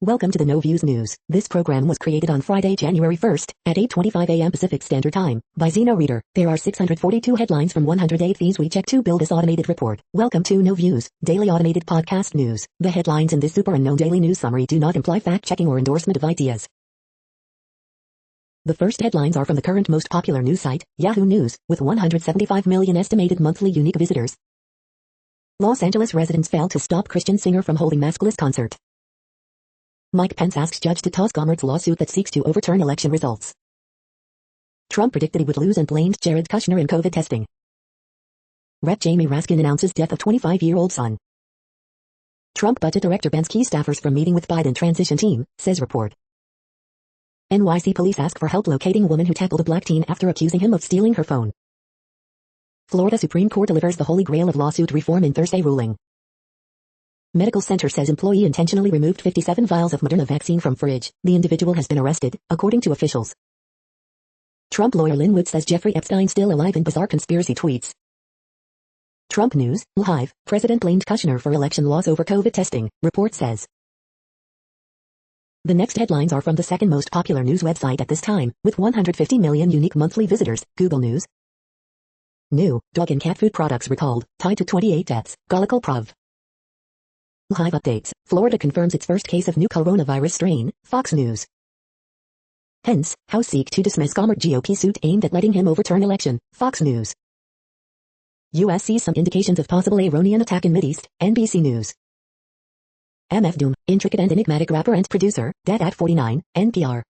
Welcome to the No Views News. This program was created on Friday, January 1st, at 8:25 a.m. Pacific Standard Time, by Zeno Reader. There are 642 headlines from 108 things we check to build this automated report. Welcome to No Views, daily automated podcast news. The headlines in this super unknown daily news summary do not imply fact-checking or endorsement of ideas. The first headlines are from the current most popular news site, Yahoo News, with 175 million estimated monthly unique visitors. Los Angeles residents failed to stop Christian singer from holding maskless concert. Mike Pence asks judge to toss Gohmert's lawsuit that seeks to overturn election results. Trump predicted he would lose and blamed Jared Kushner in COVID testing. Rep. Jamie Raskin announces death of 25-year-old son. Trump budget director bans key staffers from meeting with Biden transition team, says report. NYC police ask for help locating woman who tackled a black teen after accusing him of stealing her phone. Florida Supreme Court delivers the holy grail of lawsuit reform in Thursday ruling. Medical center says employee intentionally removed 57 vials of Moderna vaccine from fridge. The individual has been arrested, according to officials. Trump lawyer Lynn Wood says Jeffrey Epstein still alive in bizarre conspiracy tweets. Trump news, live, president blamed Kushner for election loss over COVID testing, report says. The next headlines are from the second most popular news website at this time, with 150 million unique monthly visitors, Google News. New, dog and cat food products recalled, tied to 28 deaths, Golical Prov. Live updates, Florida confirms its first case of new coronavirus strain, Fox News. Hence, House seek to dismiss Gohmert GOP suit aimed at letting him overturn election, Fox News. U.S. sees some indications of possible Iranian attack in Mideast, NBC News. MF Doom, intricate and enigmatic rapper and producer, dead at 49, NPR.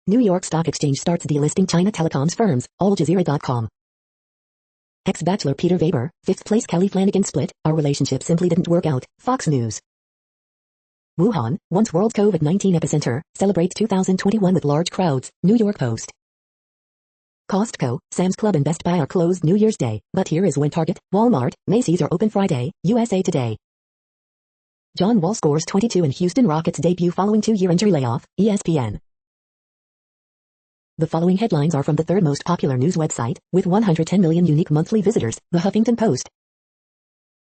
New York Stock Exchange starts delisting China telecoms firms, AlJazeera.com. Ex-Bachelor Peter Weber, 5th place Kelly Flanagan split, our relationship simply didn't work out, Fox News. Wuhan, once world's COVID-19 epicenter, celebrates 2021 with large crowds, New York Post. Costco, Sam's Club and Best Buy are closed New Year's Day, but here is when Target, Walmart, Macy's are open Friday, USA Today. John Wall scores 22 in Houston Rockets debut following 2-year injury layoff, ESPN. The following headlines are from the third most popular news website, with 110 million unique monthly visitors, The Huffington Post.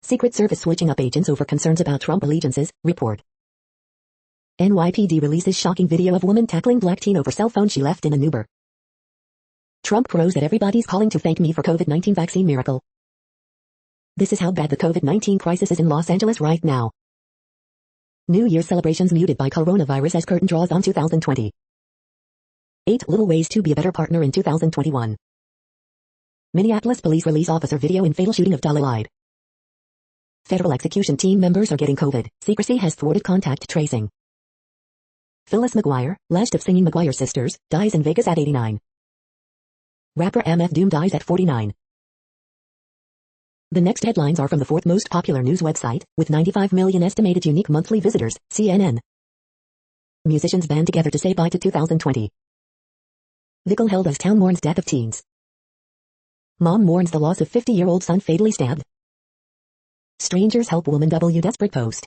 Secret Service switching up agents over concerns about Trump allegiances, report. NYPD releases shocking video of woman tackling black teen over cell phone she left in an Uber. Trump crows that everybody's calling to thank me for COVID-19 vaccine miracle. This is how bad the COVID-19 crisis is in Los Angeles right now. New Year's celebrations muted by coronavirus as curtain draws on 2020. 8 little ways to be a better partner in 2021. Minneapolis police release officer video in fatal shooting of Dalilide. Federal execution team members are getting COVID. Secrecy has thwarted contact tracing. Phyllis McGuire, last of singing McGuire sisters, dies in Vegas at 89. Rapper MF Doom dies at 49. The next headlines are from the fourth most popular news website, with 95 million estimated unique monthly visitors, CNN. Musicians band together to say bye to 2020. Vical held as town mourns death of teens. Mom mourns the loss of 50-year-old son fatally stabbed. Strangers help woman W desperate post.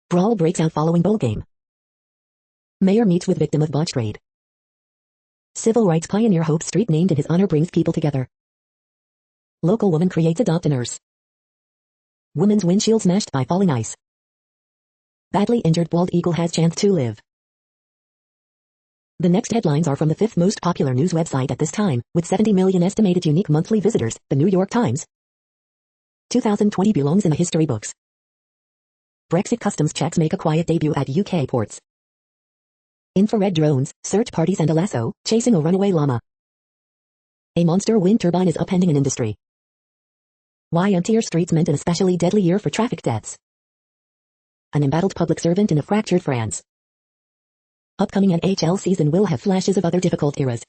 Brawl breaks out following bowl game. Mayor meets with victim of botched raid. Civil rights pioneer Hope Street named in his honor brings people together. Local woman creates adopt a nurse. Woman's windshield smashed by falling ice. Badly injured bald eagle has chance to live. The next headlines are from the fifth most popular news website at this time, with 70 million estimated unique monthly visitors, The New York Times. 2020 belongs in the history books. Brexit customs checks make a quiet debut at UK ports. Infrared drones, search parties and a lasso, chasing a runaway llama. A monster wind turbine is upending an industry. Why emptier streets meant an especially deadly year for traffic deaths. An embattled public servant in a fractured France. Upcoming NHL season will have flashes of other difficult eras.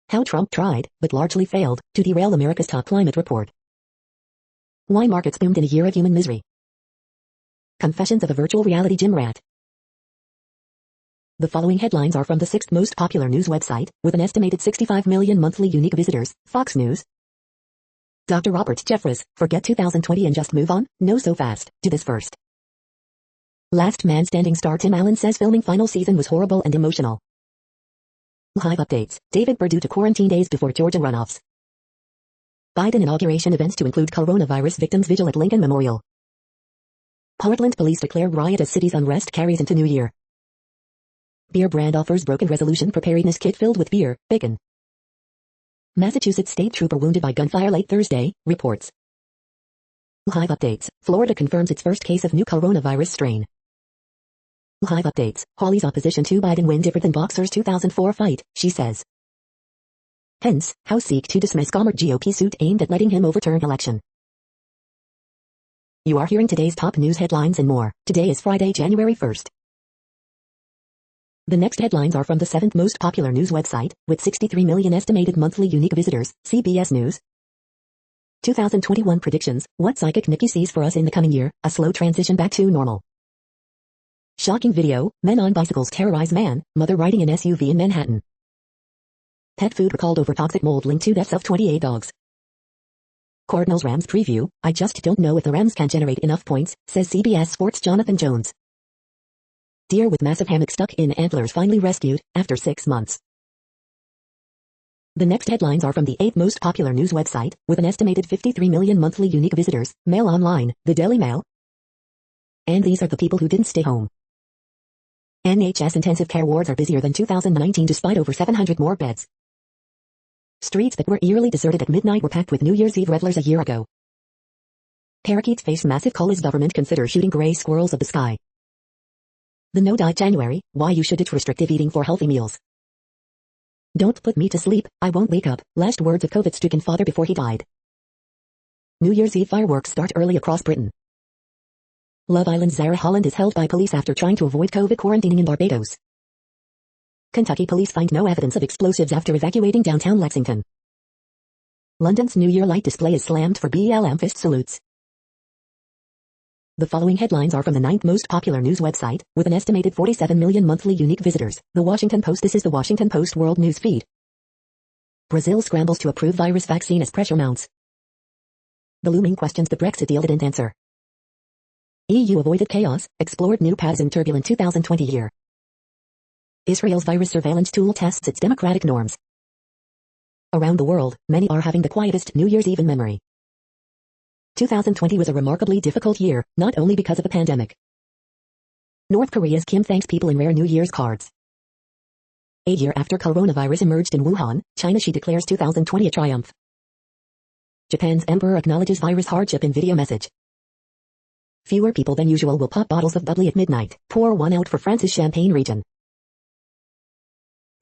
How Trump tried, but largely failed, to derail America's top climate report. Why markets boomed in a year of human misery. Confessions of a virtual reality gym rat. The following headlines are from the sixth most popular news website, with an estimated 65 million monthly unique visitors, Fox News. Dr. Robert Jeffress, forget 2020 and just move on? No so fast, do this first. Last Man Standing star Tim Allen says filming final season was horrible and emotional. Live updates, David Perdue to quarantine days before Georgia runoffs. Biden inauguration events to include coronavirus victims vigil at Lincoln Memorial. Portland police declare riot as city's unrest carries into New Year. Beer brand offers broken resolution preparedness kit filled with beer, bacon. Massachusetts state trooper wounded by gunfire late Thursday, reports. Live updates. Florida confirms its first case of new coronavirus strain. Live updates. Hawley's opposition to Biden win different than Boxer's 2004 fight, she says. Hence, House seek to dismiss Gohmert GOP suit aimed at letting him overturn election. You are hearing today's top news headlines and more. Today is Friday, January 1st. The next headlines are from the 7th most popular news website, with 63 million estimated monthly unique visitors, CBS News. 2021 predictions, what psychic Nikki sees for us in the coming year, a slow transition back to normal. Shocking video, men on bicycles terrorize man, mother riding an SUV in Manhattan. Pet food recalled over toxic mold linked to deaths of 28 dogs. Cardinals-Rams preview, I just don't know if the Rams can generate enough points, says CBS Sports' Jonathan Jones. Deer with massive hammock stuck in antlers finally rescued, after 6 months. The next headlines are from the 8th most popular news website, with an estimated 53 million monthly unique visitors, Mail Online, the Daily Mail. And these are the people who didn't stay home. NHS intensive care wards are busier than 2019 despite over 700 more beds. Streets that were eerily deserted at midnight were packed with New Year's Eve revelers a year ago. Parakeets face massive cull as government considers shooting gray squirrels of the sky. The no-diet January, why you should ditch restrictive eating for healthy meals. Don't put me to sleep, I won't wake up, last words of COVID-stricken father before he died. New Year's Eve fireworks start early across Britain. Love Island's Zara Holland is held by police after trying to avoid COVID quarantining in Barbados. Kentucky police find no evidence of explosives after evacuating downtown Lexington. London's New Year light display is slammed for BLM fist salutes. The following headlines are from the 9th most popular news website, with an estimated 47 million monthly unique visitors, The Washington Post. This is The Washington Post World News Feed. Brazil scrambles to approve virus vaccine as pressure mounts. The looming questions the Brexit deal didn't answer. EU avoided chaos, explored new paths in turbulent 2020 year. Israel's virus surveillance tool tests its democratic norms. Around the world, many are having the quietest New Year's Eve in memory. 2020 was a remarkably difficult year, not only because of the pandemic. North Korea's Kim thanks people in rare New Year's cards. A year after coronavirus emerged in Wuhan, China, she declares 2020 a triumph. Japan's emperor acknowledges virus hardship in video message. Fewer people than usual will pop bottles of bubbly at midnight, pour one out for France's Champagne region.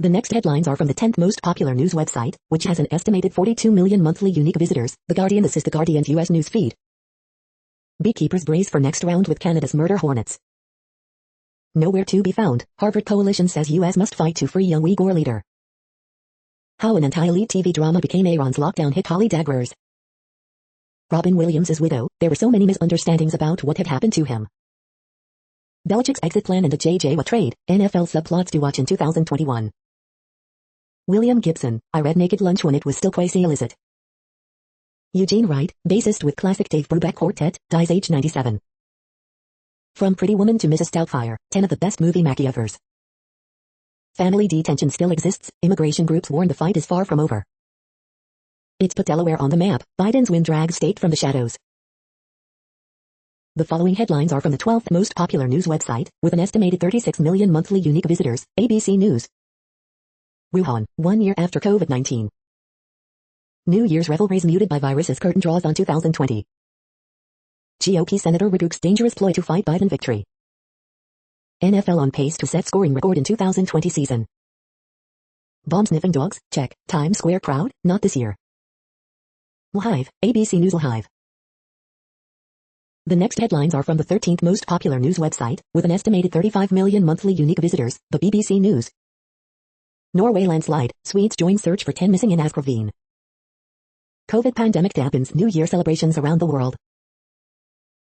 The next headlines are from the 10th most popular news website, which has an estimated 42 million monthly unique visitors, The Guardian. This is The Guardian's U.S. news feed. Beekeepers brace for next round with Canada's murder hornets. Nowhere to be found, Harvard coalition says U.S. must fight to free young Uyghur leader. How an anti-elite TV drama became Iran's lockdown hit Holly Daggers. Robin Williams' widow, there were so many misunderstandings about what had happened to him. Belichick's exit plan and the J.J. Watt trade, NFL subplots to watch in 2021. William Gibson, I read Naked Lunch when it was still quasi illicit. Eugene Wright, bassist with classic Dave Brubeck Quartet, dies age 97. From Pretty Woman to Mrs. Doubtfire, 10 of the best movie makeovers. Family detention still exists, immigration groups warn the fight is far from over. It's put Delaware on the map, Biden's win drags state from the shadows. The following headlines are from the 12th most popular news website, with an estimated 36 million monthly unique visitors, ABC News. Wuhan, 1 year after COVID-19. New Year's revelries muted by virus as curtain draws on 2020. GOP Senator rebukes dangerous ploy to fight Biden victory. NFL on pace to set scoring record in 2020 season. Bomb-sniffing dogs, check. Times Square proud, not this year. Live, ABC News Live. The next headlines are from the 13th most popular news website, with an estimated 35 million monthly unique visitors, the BBC News. Norway landslide, Swedes join search for 10 missing in Askroveen. COVID pandemic dampens New Year celebrations around the world.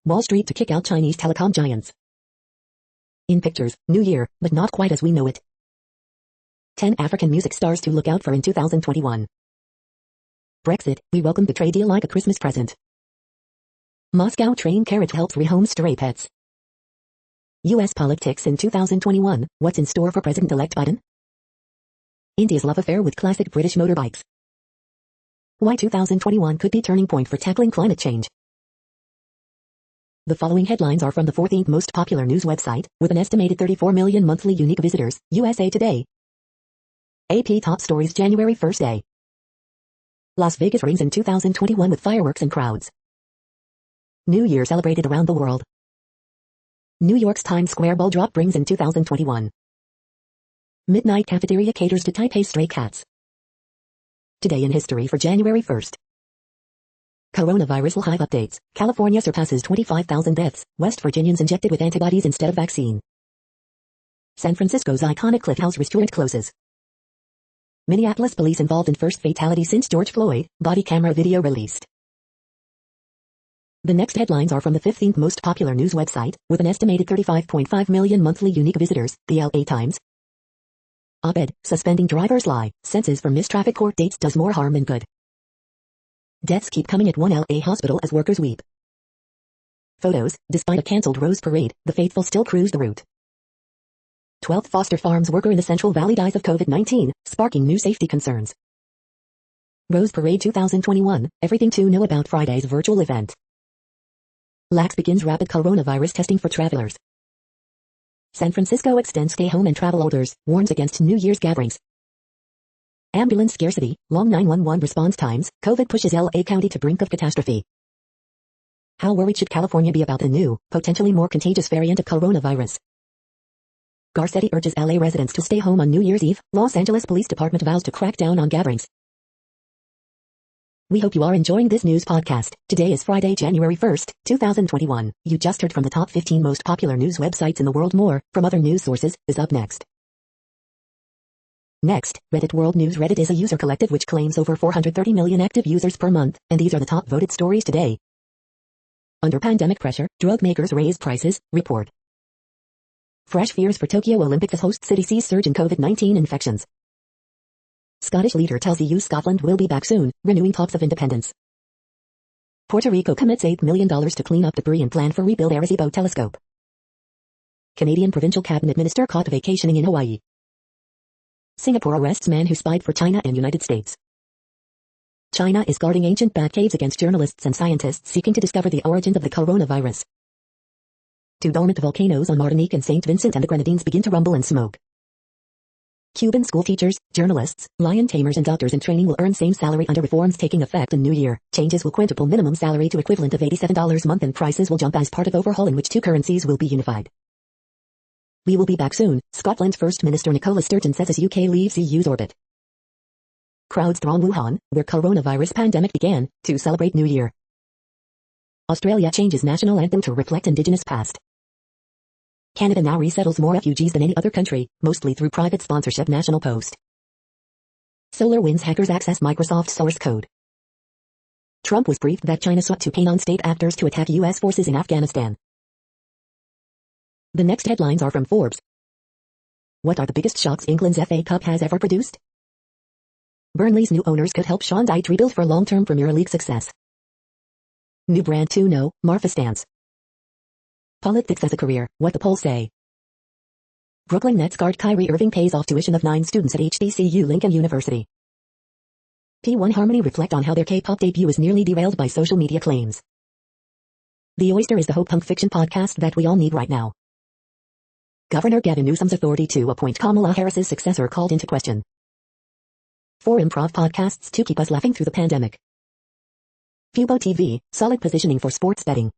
Wall Street to kick out Chinese telecom giants. In pictures, New Year, but not quite as we know it. 10 African music stars to look out for in 2021. Brexit, we welcome the trade deal like a Christmas present. Moscow train carriage helps rehome stray pets. U.S. politics in 2021, what's in store for President-elect Biden? India's love affair with classic British motorbikes. Why 2021 could be turning point for tackling climate change. The following headlines are from the 14th most popular news website, with an estimated 34 million monthly unique visitors, USA Today. AP Top Stories January 1st day. Las Vegas rings in 2021 with fireworks and crowds. New Year celebrated around the world. New York's Times Square ball drop brings in 2021. Midnight cafeteria caters to Taipei's stray cats. Today in history for January 1st. Coronavirus live updates. California surpasses 25,000 deaths. West Virginians injected with antibodies instead of vaccine. San Francisco's iconic Cliff House restaurant closes. Minneapolis police involved in first fatality since George Floyd. Body camera video released. The next headlines are from the 15th most popular news website, with an estimated 35.5 million monthly unique visitors, the LA Times. Op-ed, suspending driver's lie, sentences for missed traffic court dates does more harm than good. Deaths keep coming at one LA hospital as workers weep. Photos, despite a cancelled Rose Parade, the faithful still cruise the route. 12th Foster Farms worker in the Central Valley dies of COVID-19, sparking new safety concerns. Rose Parade 2021, everything to know about Friday's virtual event. LAX begins rapid coronavirus testing for travelers. San Francisco extends stay-home and travel orders, warns against New Year's gatherings. Ambulance scarcity, long 911 response times, COVID pushes LA County to brink of catastrophe. How worried should California be about the new, potentially more contagious variant of coronavirus? Garcetti urges LA residents to stay home on New Year's Eve. Los Angeles Police Department vows to crack down on gatherings. We hope you are enjoying this news podcast. Today is Friday, January 1st, 2021. You just heard from the top 15 most popular news websites in the world. More from other news sources is up next. Next, Reddit World News. Reddit is a user collective which claims over 430 million active users per month, and these are the top voted stories today. Under pandemic pressure, drug makers raise prices, report. Fresh fears for Tokyo Olympics as host city sees surge in COVID-19 infections. Scottish leader tells EU Scotland will be back soon, renewing talks of independence. Puerto Rico commits $8 million to clean up debris and plan for rebuild Arecibo telescope. Canadian provincial cabinet minister caught vacationing in Hawaii. Singapore arrests man who spied for China and United States. China is guarding ancient bat caves against journalists and scientists seeking to discover the origin of the coronavirus. Two dormant volcanoes on Martinique and St. Vincent and the Grenadines begin to rumble and smoke. Cuban school teachers, journalists, lion tamers and doctors in training will earn same salary under reforms taking effect in New Year. Changes will quintuple minimum salary to equivalent of $87 a month and prices will jump as part of overhaul in which two currencies will be unified. We will be back soon, Scotland's First Minister Nicola Sturgeon says as UK leaves EU's orbit. Crowds throng Wuhan, where coronavirus pandemic began, to celebrate New Year. Australia changes national anthem to reflect Indigenous past. Canada now resettles more refugees than any other country, mostly through private sponsorship. National Post. SolarWinds hackers access Microsoft source code. Trump was briefed that China sought to pay non-state actors to attack U.S. forces in Afghanistan. The next headlines are from Forbes. What are the biggest shocks England's FA Cup has ever produced? Burnley's new owners could help Sean Dyche rebuild for long-term Premier League success. New brand to know, Marfa stance. Politics as a career, what the polls say. Brooklyn Nets guard Kyrie Irving pays off tuition of 9 students at HBCU Lincoln University. P1 Harmony reflect on how their K-pop debut is nearly derailed by social media claims. The Oyster is the Hope Punk fiction podcast that we all need right now. Governor Gavin Newsom's authority to appoint Kamala Harris's successor called into question. 4 improv podcasts to keep us laughing through the pandemic. Fubo TV, solid positioning for sports betting.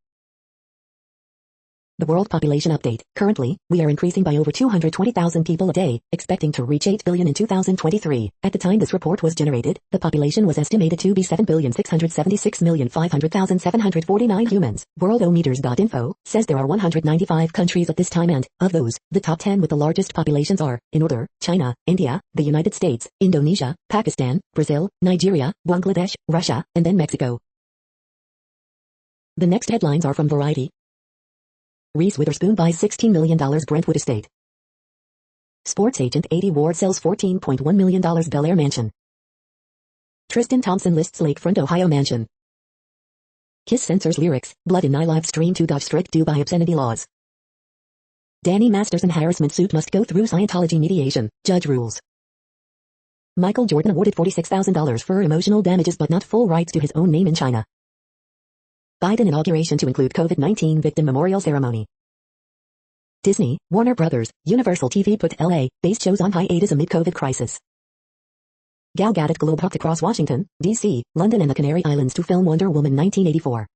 The World Population Update. Currently, we are increasing by over 220,000 people a day, expecting to reach 8 billion in 2023. At the time this report was generated, the population was estimated to be 7,676,500,749 humans. Worldometers.info says there are 195 countries at this time and, of those, the top 10 with the largest populations are, in order, China, India, the United States, Indonesia, Pakistan, Brazil, Nigeria, Bangladesh, Russia, and then Mexico. The next headlines are from Variety. Reese Witherspoon buys $16 million Brentwood estate. Sports agent 80 Ward sells $14.1 million Bel Air mansion. Tristan Thompson lists lakefront Ohio mansion. Kiss censors lyrics, blood in eye live stream to dodge strict Dubai obscenity laws. Danny Masterson harassment suit must go through Scientology mediation, judge rules. Michael Jordan awarded $46,000 for emotional damages but not full rights to his own name in China. Biden inauguration to include COVID-19 victim memorial ceremony. Disney, Warner Brothers, Universal TV put LA-based shows on hiatus amid COVID crisis. Gal Gadot globetrotters across Washington, D.C., London and the Canary Islands to film Wonder Woman 1984.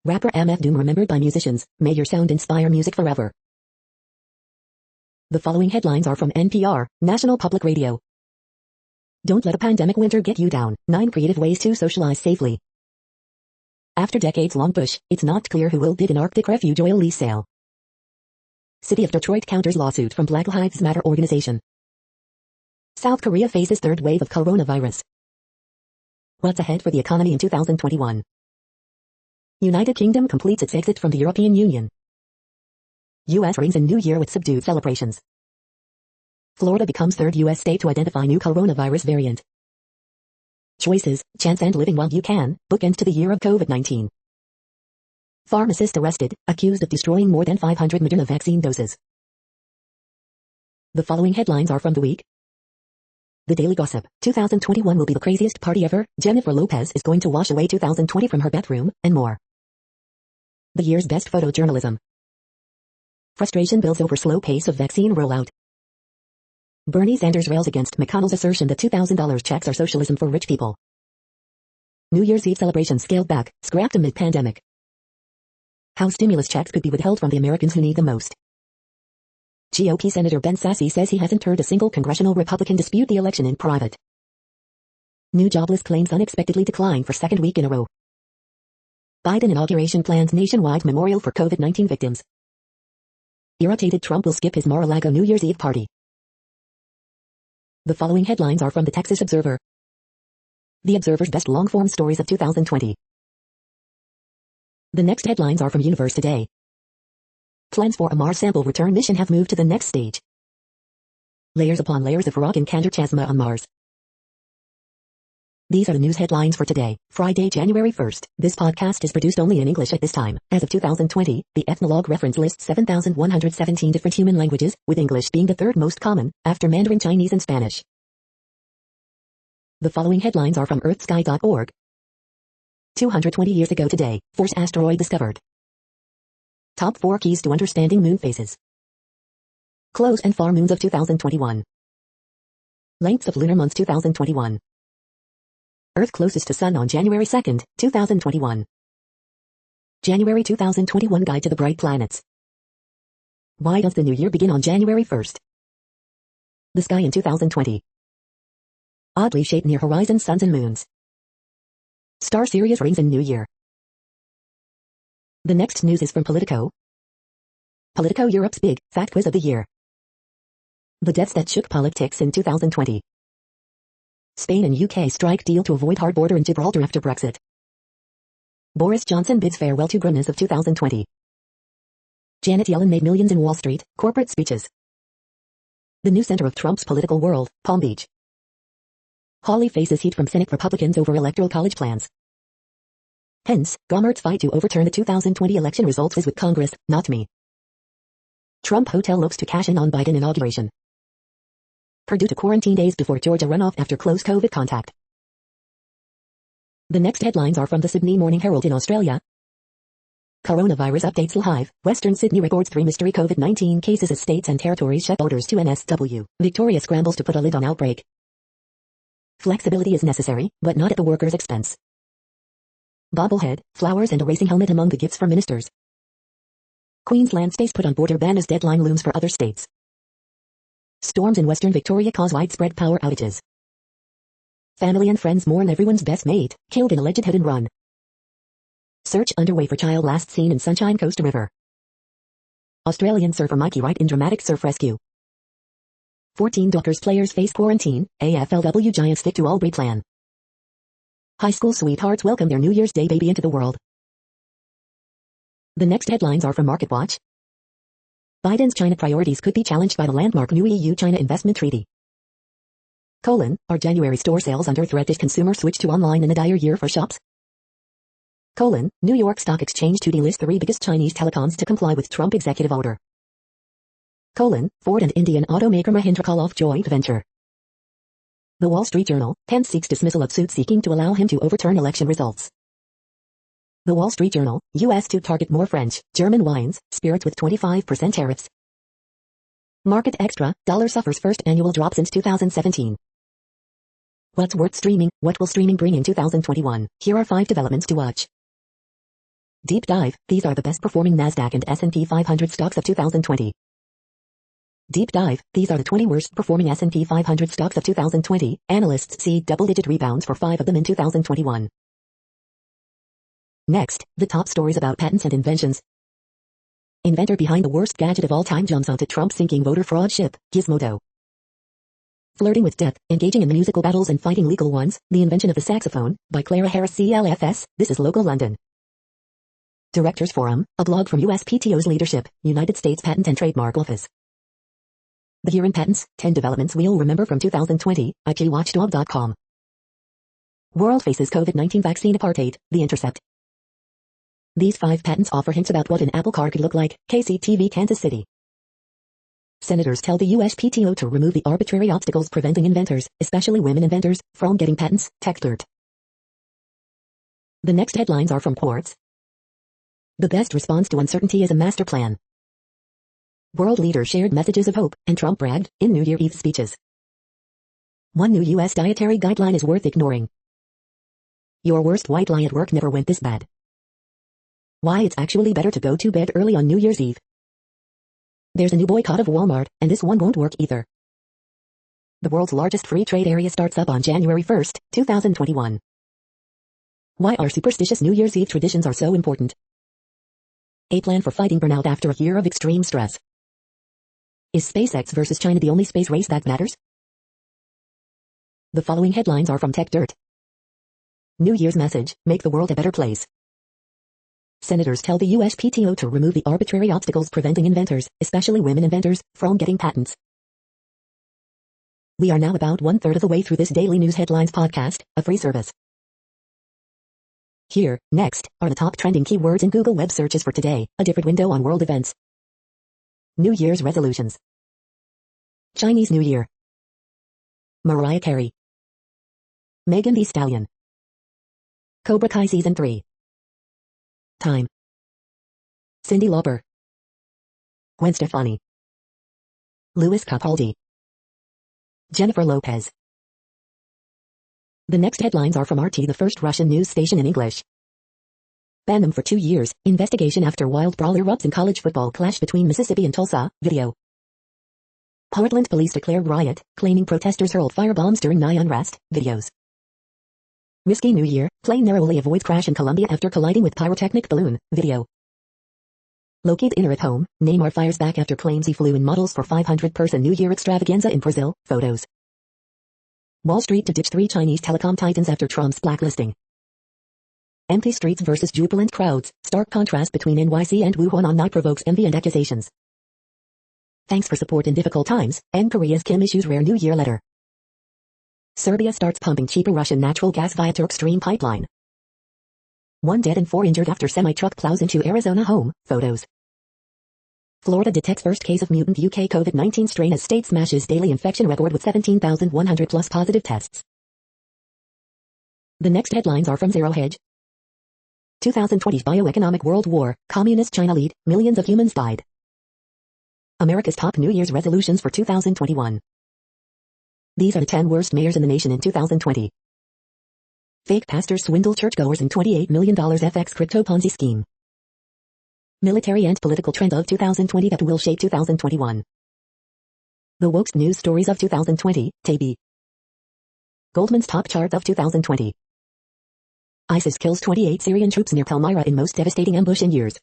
Rapper MF Doom remembered by musicians, may your sound inspire music forever. The following headlines are from NPR, National Public Radio. Don't let a pandemic winter get you down. 9 creative ways to socialize safely. After decades-long push, it's not clear who will bid in Arctic refuge oil lease sale. City of Detroit counters lawsuit from Black Lives Matter organization. South Korea faces third wave of coronavirus. What's ahead for the economy in 2021? United Kingdom completes its exit from the European Union. U.S. rings in New Year with subdued celebrations. Florida becomes third U.S. state to identify new coronavirus variant. Choices, chance and living while you can, bookend to the year of COVID-19. Pharmacist arrested, accused of destroying more than 500 Moderna vaccine doses. The following headlines are from The Week. The Daily Gossip, 2021 will be the craziest party ever, Jennifer Lopez is going to wash away 2020 from her bathroom, and more. The year's best photojournalism. Frustration builds over slow pace of vaccine rollout. Bernie Sanders rails against McConnell's assertion that $2,000 checks are socialism for rich people. New Year's Eve celebrations scaled back, scrapped amid pandemic. How stimulus checks could be withheld from the Americans who need them most. GOP Senator Ben Sasse says he hasn't heard a single congressional Republican dispute the election in private. New jobless claims unexpectedly decline for second week in a row. Biden inauguration plans nationwide memorial for COVID-19 victims. Irritated Trump will skip his Mar-a-Lago New Year's Eve party. The following headlines are from the Texas Observer. The Observer's best long-form stories of 2020. The next headlines are from Universe Today. Plans for a Mars sample return mission have moved to the next stage. Layers upon layers of rock and Cantor chasma on Mars. These are the news headlines for today, Friday, January 1st. This podcast is produced only in English at this time. As of 2020, the Ethnologue reference lists 7,117 different human languages, with English being the third most common, after Mandarin Chinese and Spanish. The following headlines are from earthsky.org. 220 years ago today, Force asteroid discovered. Top 4 keys to understanding moon phases. Close and far moons of 2021. Lengths of lunar months 2021. Earth closest to Sun on January 2nd, 2021. January 2021 Guide to the Bright Planets. Why does the new year begin on January 1st? The sky in 2020. Oddly shaped near horizon suns and moons. Star Sirius rings in New Year. The next news is from Politico. Politico Europe's big, fat quiz of the year. The deaths that shook politics in 2020. Spain and UK strike deal to avoid hard border in Gibraltar after Brexit. Boris Johnson bids farewell to grimace of 2020. Janet Yellen made millions in Wall Street, corporate speeches. The new center of Trump's political world, Palm Beach. Hawley faces heat from Senate Republicans over electoral college plans. Hence, Gohmert's fight to overturn the 2020 election results is with Congress, not me. Trump hotel looks to cash in on Biden inauguration. Purdue to quarantine days before Georgia runoff after close COVID contact. The next headlines are from the Sydney Morning Herald in Australia. Coronavirus updates live. Western Sydney records 3 mystery COVID-19 cases as states and territories shut borders to NSW. Victoria scrambles to put a lid on outbreak. Flexibility is necessary, but not at the workers' expense. Bobblehead, flowers and a racing helmet among the gifts for ministers. Queensland stays put on border ban as deadline looms for other states. Storms in Western Victoria cause widespread power outages. Family and friends mourn everyone's best mate, killed in alleged hit and run. Search underway for child last seen in Sunshine Coast River. Australian surfer Mikey Wright in dramatic surf rescue. 14 Dockers players face quarantine, AFLW Giants stick to all-breed plan. High school sweethearts welcome their New Year's Day baby into the world. The next headlines are from MarketWatch. Biden's China priorities could be challenged by the landmark new EU-China investment treaty. Are January store sales under threat as consumers switch to online in a dire year for shops? New York Stock Exchange to delist 3 biggest Chinese telecoms to comply with Trump executive order. Ford and Indian automaker Mahindra call off joint venture. The Wall Street Journal, Pence seeks dismissal of suit seeking to allow him to overturn election results. The Wall Street Journal, U.S. to target more French, German wines, spirits with 25% tariffs. Market Extra, dollar suffers first annual drop since 2017. What's worth streaming? What will streaming bring in 2021? Here are 5 developments to watch. Deep dive, these are the best performing NASDAQ and S&P 500 stocks of 2020. Deep dive, these are the 20 worst performing S&P 500 stocks of 2020. Analysts see double-digit rebounds for 5 of them in 2021. Next, the top stories about patents and inventions. Inventor behind the worst gadget of all time jumps onto Trump sinking voter fraud ship, Gizmodo. Flirting with death, engaging in musical battles and fighting legal ones, The Invention of the Saxophone, by Clara Harris CLFS, this is local London. Directors Forum, a blog from USPTO's leadership, United States Patent and Trademark Office. The Year in Patents, 10 developments we'll remember from 2020, IPWatchdog.com. World faces COVID-19 vaccine apartheid, The Intercept. These 5 patents offer hints about what an Apple car could look like, KCTV Kansas City. Senators tell the USPTO to remove the arbitrary obstacles preventing inventors, especially women inventors, from getting patents, TechDirt. The next headlines are from Quartz. The best response to uncertainty is a master plan. World leaders shared messages of hope, and Trump bragged, in New Year Eve speeches. One new U.S. dietary guideline is worth ignoring. Your worst white lie at work never went this bad. Why it's actually better to go to bed early on New Year's Eve. There's a new boycott of Walmart, and this one won't work either. The world's largest free trade area starts up on January 1st, 2021. Why our superstitious New Year's Eve traditions are so important. A plan for fighting burnout after a year of extreme stress. Is SpaceX versus China the only space race that matters? The following headlines are from TechDirt. New Year's message, make the world a better place. Senators tell the USPTO to remove the arbitrary obstacles preventing inventors, especially women inventors, from getting patents. We are now about 1/3 of the way through this daily news headlines podcast, a free service. Here, next, are the top trending keywords in Google web searches for today, a different window on world events. New Year's resolutions. Chinese New Year. Mariah Carey. Megan Thee Stallion. Cobra Kai Season 3. Time. Cyndi Lauper. Gwen Stefani. Louis Capaldi. Jennifer Lopez. The next headlines are from RT, the first Russian news station in English. Ban them for 2 years, investigation after wild brawl erupts in college football clash between Mississippi and Tulsa, video. Portland police declared riot, claiming protesters hurled firebombs during night unrest, videos. Risky New Year, plane narrowly avoids crash in Colombia after colliding with pyrotechnic balloon, video. Located inner at home, Neymar fires back after claims he flew in models for 500-person New Year extravaganza in Brazil, photos. Wall Street to ditch 3 Chinese telecom titans after Trump's blacklisting. Empty streets versus jubilant crowds, stark contrast between NYC and Wuhan on night provokes envy and accusations. Thanks for support in difficult times, and Korea's Kim issues rare New Year letter. Serbia starts pumping cheaper Russian natural gas via Turk Stream pipeline. 1 dead and 4 injured after semi-truck plows into Arizona home, photos. Florida detects first case of mutant UK COVID-19 strain as state smashes daily infection record with 17,100 plus positive tests. The next headlines are from Zero Hedge. 2020's bioeconomic world war, communist China lead, millions of humans died. America's top New Year's resolutions for 2021. These are the 10 worst mayors in the nation in 2020. Fake pastors swindle churchgoers in $28 million FX crypto Ponzi scheme. Military and political trend of 2020 that will shape 2021. The woke news stories of 2020, TB. Goldman's top chart of 2020. ISIS kills 28 Syrian troops near Palmyra in most devastating ambush in years.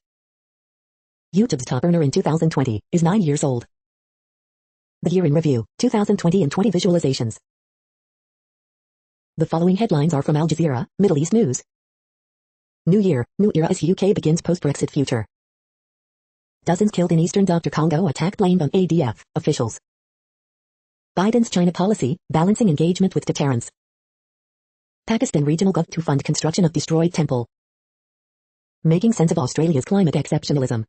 YouTube's top earner in 2020 is 9 years old. The Year in Review, 2020 and 20 visualizations. The following headlines are from Al Jazeera, Middle East News. New Year, new era as UK begins post-Brexit future. Dozens killed in eastern Dr. Congo attack blamed on ADF, officials. Biden's China policy, balancing engagement with deterrence. Pakistan regional gov to fund construction of destroyed temple. Making sense of Australia's climate exceptionalism.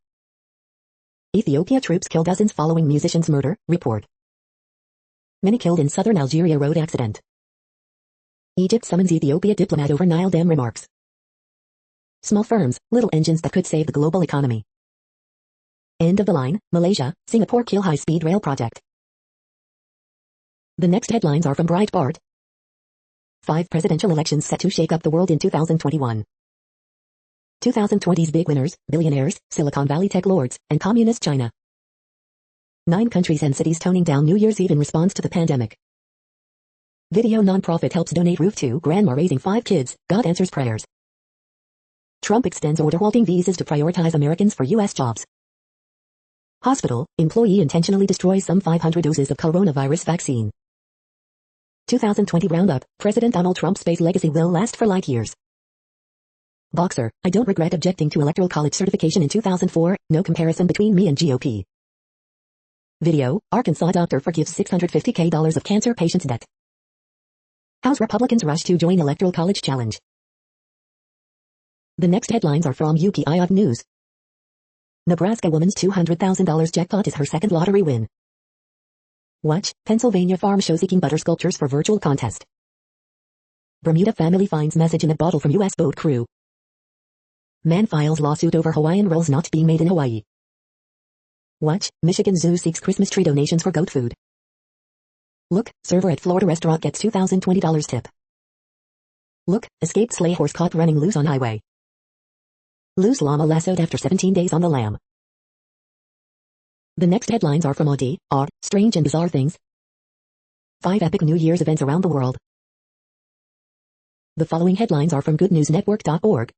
Ethiopia troops kill dozens following musician's murder, report. Many killed in southern Algeria road accident. Egypt summons Ethiopia diplomat over Nile Dam remarks. Small firms, little engines that could save the global economy. End of the line, Malaysia, Singapore kill high-speed rail project. The next headlines are from Breitbart. 5 presidential elections set to shake up the world in 2021. 2020's big winners, billionaires, Silicon Valley tech lords, and communist China. 9 countries and cities toning down New Year's Eve in response to the pandemic. Video nonprofit helps donate roof to grandma raising 5 kids, God answers prayers. Trump extends order halting visas to prioritize Americans for U.S. jobs. Hospital, employee intentionally destroys some 500 doses of coronavirus vaccine. 2020 roundup, President Donald Trump's space legacy will last for light years. Boxer, I don't regret objecting to electoral college certification in 2004, no comparison between me and GOP. Video, Arkansas doctor forgives $650K of cancer patient's debt. House Republicans rush to join electoral college challenge. The next headlines are from UPI News. Nebraska woman's $200,000 jackpot is her second lottery win. Watch, Pennsylvania farm show seeking butter sculptures for virtual contest. Bermuda family finds message in a bottle from U.S. boat crew. Man files lawsuit over Hawaiian rolls not being made in Hawaii. Watch, Michigan Zoo seeks Christmas tree donations for goat food. Look, server at Florida restaurant gets $2,020 tip. Look, escaped sleigh horse caught running loose on highway. Loose llama lassoed after 17 days on the lam. The next headlines are from Audi, Strange and Bizarre Things. 5 epic New Year's events around the world. The following headlines are from goodnewsnetwork.org.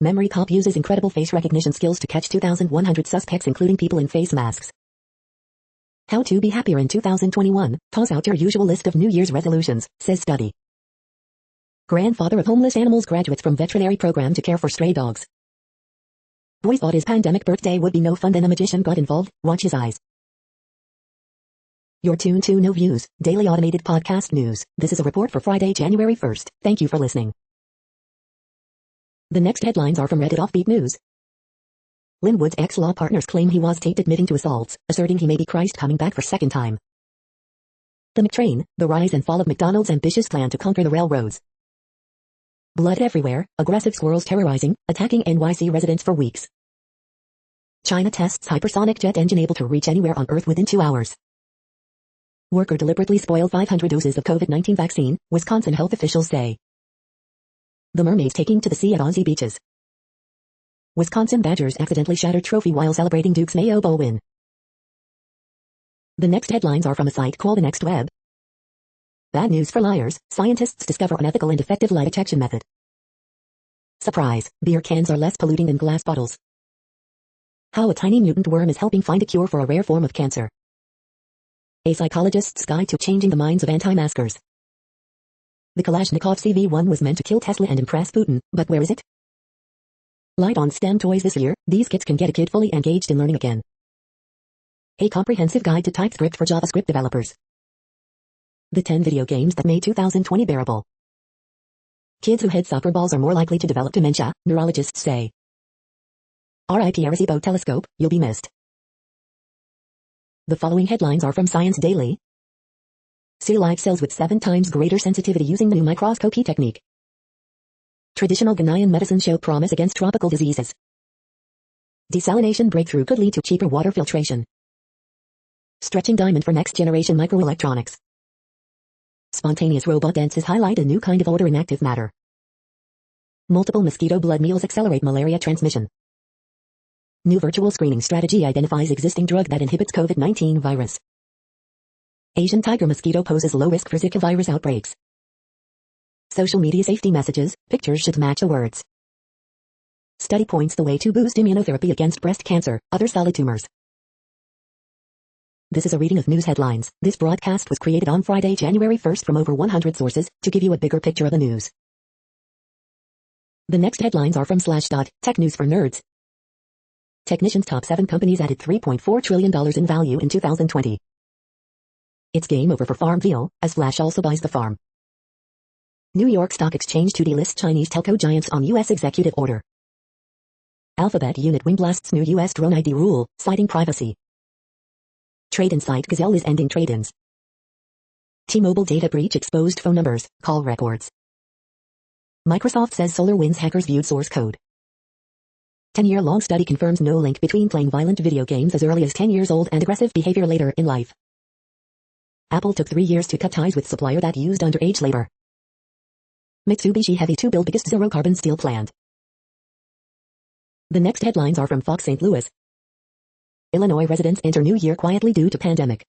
Memory cop uses incredible face recognition skills to catch 2,100 suspects including people in face masks. How to be happier in 2021, toss out your usual list of New Year's resolutions, says study. Grandfather of homeless animals graduates from veterinary program to care for stray dogs. Boy thought his pandemic birthday would be no fun then a magician got involved, watch his eyes. You're tuned to No Views, daily automated podcast news. This is a report for Friday, January 1st. Thank you for listening. The next headlines are from Reddit Offbeat News. Linwood's ex-law partners claim he was taped admitting to assaults, asserting he may be Christ coming back for second time. The McTrain, the rise and fall of McDonald's ambitious plan to conquer the railroads. Blood everywhere, aggressive squirrels terrorizing, attacking NYC residents for weeks. China tests hypersonic jet engine able to reach anywhere on Earth within 2 hours. Worker deliberately spoiled 500 doses of COVID-19 vaccine, Wisconsin health officials say. The mermaids taking to the sea at Aussie beaches. Wisconsin Badgers accidentally shattered trophy while celebrating Duke's Mayo Bowl win. The next headlines are from a site called The Next Web. Bad news for liars, scientists discover unethical and effective lie detection method. Surprise, beer cans are less polluting than glass bottles. How a tiny mutant worm is helping find a cure for a rare form of cancer. A psychologist's guide to changing the minds of anti-maskers. The Kalashnikov CV-1 was meant to kill Tesla and impress Putin, but where is it? Light on STEM toys this year, these kits can get a kid fully engaged in learning again. A comprehensive guide to TypeScript for JavaScript developers. The 10 video games that made 2020 bearable. Kids who hit soccer balls are more likely to develop dementia, neurologists say. R.I.P. Arecibo telescope, you'll be missed. The following headlines are from Science Daily. See live cells with 7 times greater sensitivity using the new microscopy technique. Traditional Ghanaian medicine show promise against tropical diseases. Desalination breakthrough could lead to cheaper water filtration. Stretching diamond for next generation microelectronics. Spontaneous robot dances highlight a new kind of order in active matter. Multiple mosquito blood meals accelerate malaria transmission. New virtual screening strategy identifies existing drug that inhibits COVID-19 virus. Asian tiger mosquito poses low risk for Zika virus outbreaks. Social media safety messages, pictures should match the words. Study points the way to boost immunotherapy against breast cancer, other solid tumors. This is a reading of news headlines. This broadcast was created on Friday, January 1st from over 100 sources, to give you a bigger picture of the news. The next headlines are from Slashdot, Tech News for Nerds. Technicians top 7 companies added $3.4 trillion in value in 2020. It's game over for Farmville, as Flash also buys the farm. New York Stock Exchange to delist Chinese telco giants on U.S. executive order. Alphabet unit wing blasts new U.S. drone ID rule, citing privacy. Trade Insight Gazelle is ending trade-ins. T-Mobile data breach exposed phone numbers, call records. Microsoft says SolarWinds hackers viewed source code. 10-year-long study confirms no link between playing violent video games as early as 10 years old and aggressive behavior later in life. Apple took 3 years to cut ties with supplier that used underage labor. Mitsubishi Heavy to build biggest zero-carbon steel plant. The next headlines are from Fox St. Louis. Illinois residents enter New Year quietly due to pandemic.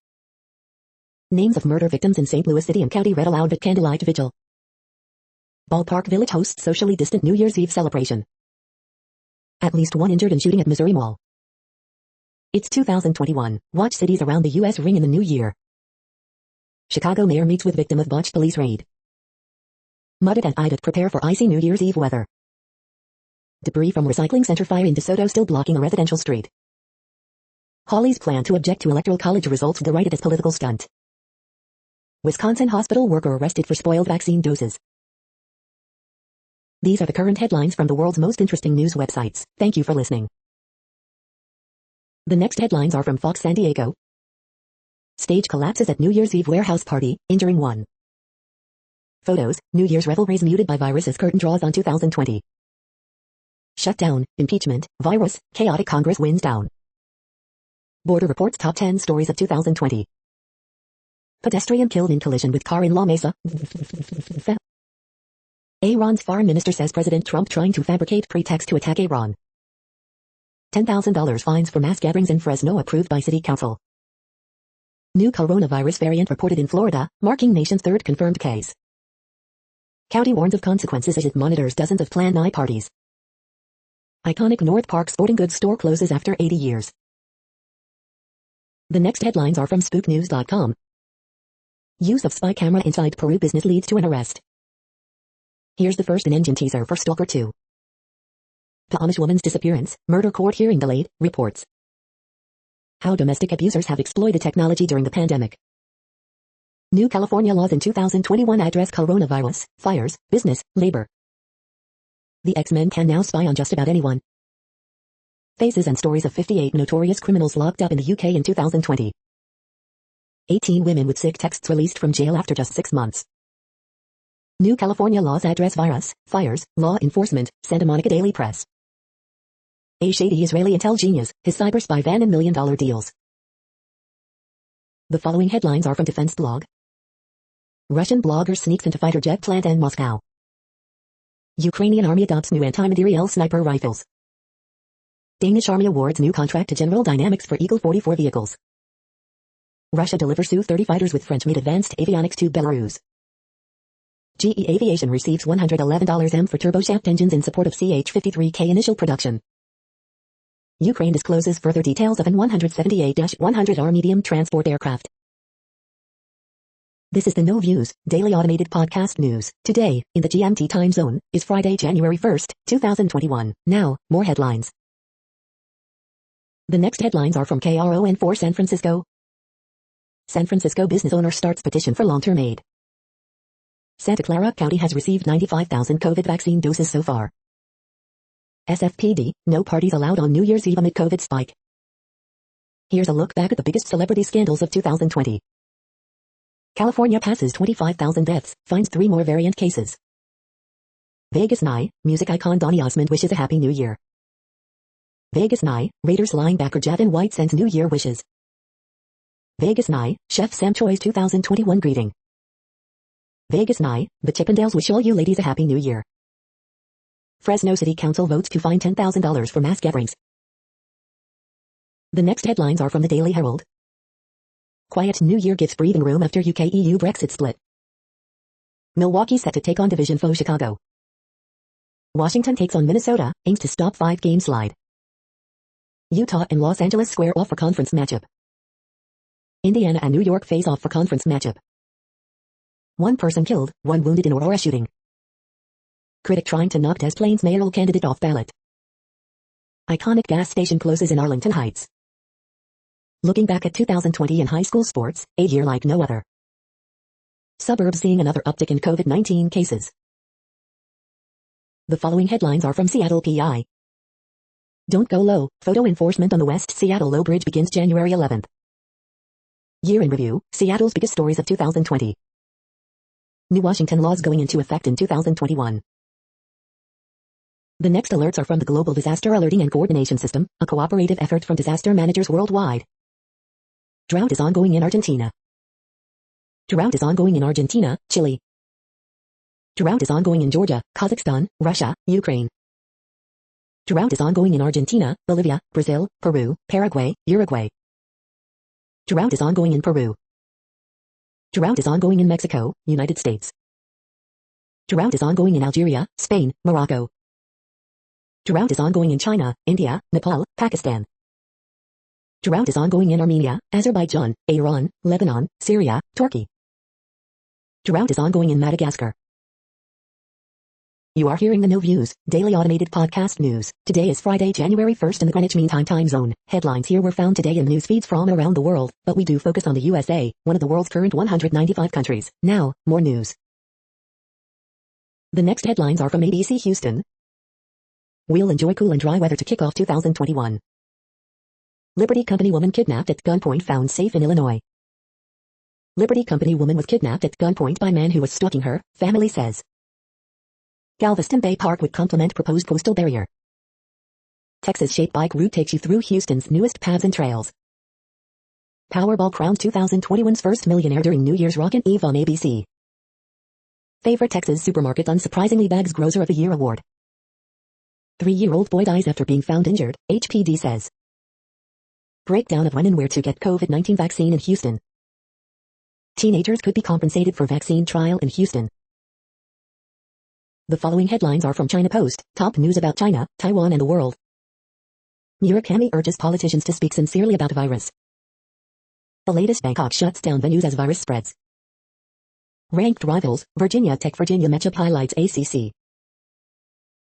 Names of murder victims in St. Louis City and County read aloud at candlelight vigil. Ballpark Village hosts socially distant New Year's Eve celebration. At least one injured in shooting at Missouri Mall. It's 2021. Watch cities around the U.S. ring in the new year. Chicago mayor meets with victim of botched police raid. Mudded and Idat prepare for icy New Year's Eve weather. Debris from recycling center fire in DeSoto still blocking a residential street. Hawley's plan to object to electoral college results derided as political stunt. Wisconsin hospital worker arrested for spoiled vaccine doses. These are the current headlines from the world's most interesting news websites. Thank you for listening. The next headlines are from Fox San Diego. Stage collapses at New Year's Eve warehouse party, injuring one. Photos, New Year's revelries muted by virus as curtain draws on 2020. Shutdown, impeachment, virus, chaotic Congress winds down. Border reports top 10 stories of 2020. Pedestrian killed in collision with car in La Mesa. Iran's foreign minister says President Trump trying to fabricate pretext to attack Iran. $10,000 fines for mass gatherings in Fresno approved by City Council. New coronavirus variant reported in Florida, marking nation's third confirmed case. County warns of consequences as it monitors dozens of planned night parties. Iconic North Park sporting goods store closes after 80 years. The next headlines are from spooknews.com. Use of spy camera inside Peru business leads to an arrest. Here's the first in-engine teaser for Stalker 2. Amish woman's disappearance, murder court hearing delayed, reports. How domestic abusers have exploited technology during the pandemic. New California laws in 2021 address coronavirus, fires, business, labor. The X-Men can now spy on just about anyone. Faces and stories of 58 notorious criminals locked up in the UK in 2020. 18 women with sick texts released from jail after just 6 months. New California laws address virus, fires, law enforcement, Santa Monica Daily Press. A shady Israeli intel genius, his cyber spy van and million-dollar deals. The following headlines are from Defense Blog. Russian blogger sneaks into fighter jet plant in Moscow. Ukrainian army adopts new anti-materiel sniper rifles. Danish army awards new contract to General Dynamics for Eagle 44 vehicles. Russia delivers Su-30 fighters with French-made advanced avionics to Belarus. GE Aviation receives $111 for turboshaft engines in support of CH-53K initial production. Ukraine discloses further details of an 178-100R medium transport aircraft. This is the No Views, daily automated podcast news. Today, in the GMT time zone, is Friday, January 1st, 2021. Now, more headlines. The next headlines are from KRON4 San Francisco. San Francisco business owner starts petition for long-term aid. Santa Clara County has received 95,000 COVID vaccine doses so far. SFPD, no parties allowed on New Year's Eve amid COVID spike. Here's a look back at the biggest celebrity scandals of 2020. California passes 25,000 deaths, finds 3 more variant cases. Vegas Nye, music icon Donny Osmond wishes a happy new year. Vegas Nye, Raiders linebacker Javin White sends New Year wishes. Vegas Nye, Chef Sam Choi's 2021 greeting. Vegas Nye, the Chippendales wish all you ladies a happy new year. Fresno City Council votes to fine $10,000 for mass gatherings. The next headlines are from the Daily Herald. Quiet New Year gives breathing room after UK-EU Brexit split. Milwaukee set to take on division foe Chicago. Washington takes on Minnesota, aims to stop 5-game slide. Utah and Los Angeles square off for conference matchup. Indiana and New York face off for conference matchup. 1 person killed, 1 wounded in Aurora shooting. Critic trying to knock Des Plaines mayoral candidate off ballot. Iconic gas station closes in Arlington Heights. Looking back at 2020 in high school sports, a year like no other. Suburbs seeing another uptick in COVID-19 cases. The following headlines are from Seattle PI. Don't go low, photo enforcement on the West Seattle Low Bridge begins January 11th. Year in review, Seattle's biggest stories of 2020. New Washington laws going into effect in 2021. The next alerts are from the Global Disaster Alerting and Coordination System, a cooperative effort from disaster managers worldwide. Drought is ongoing in Argentina. Drought is ongoing in Argentina, Chile. Drought is ongoing in Georgia, Kazakhstan, Russia, Ukraine. Drought is ongoing in Argentina, Bolivia, Brazil, Peru, Paraguay, Uruguay. Drought is ongoing in Peru. Drought is ongoing in Mexico, United States. Drought is ongoing in Algeria, Spain, Morocco. Drought is ongoing in China, India, Nepal, Pakistan. Drought is ongoing in Armenia, Azerbaijan, Iran, Lebanon, Syria, Turkey. Drought is ongoing in Madagascar. You are hearing the No Views, daily automated podcast news. Today is Friday, January 1st in the Greenwich Mean Time zone. Headlines here were found today in news feeds from around the world, but we do focus on the USA, one of the world's current 195 countries. Now, more news. The next headlines are from ABC Houston. We'll enjoy cool and dry weather to kick off 2021. Liberty Company woman kidnapped at gunpoint found safe in Illinois. Liberty Company woman was kidnapped at gunpoint by man who was stalking her, family says. Galveston Bay Park would complement proposed coastal barrier. Texas-shaped bike route takes you through Houston's newest paths and trails. Powerball crowned 2021's first millionaire during New Year's Rockin' Eve on ABC. Favorite Texas supermarket unsurprisingly bags Grocer of the Year award. 3-year-old boy dies after being found injured, HPD says. Breakdown of when and where to get COVID-19 vaccine in Houston. Teenagers could be compensated for vaccine trial in Houston. The following headlines are from China Post, top news about China, Taiwan and the world. Murakami urges politicians to speak sincerely about virus. The latest Bangkok shuts down venues as virus spreads. Ranked rivals, Virginia Tech Virginia matchup highlights ACC.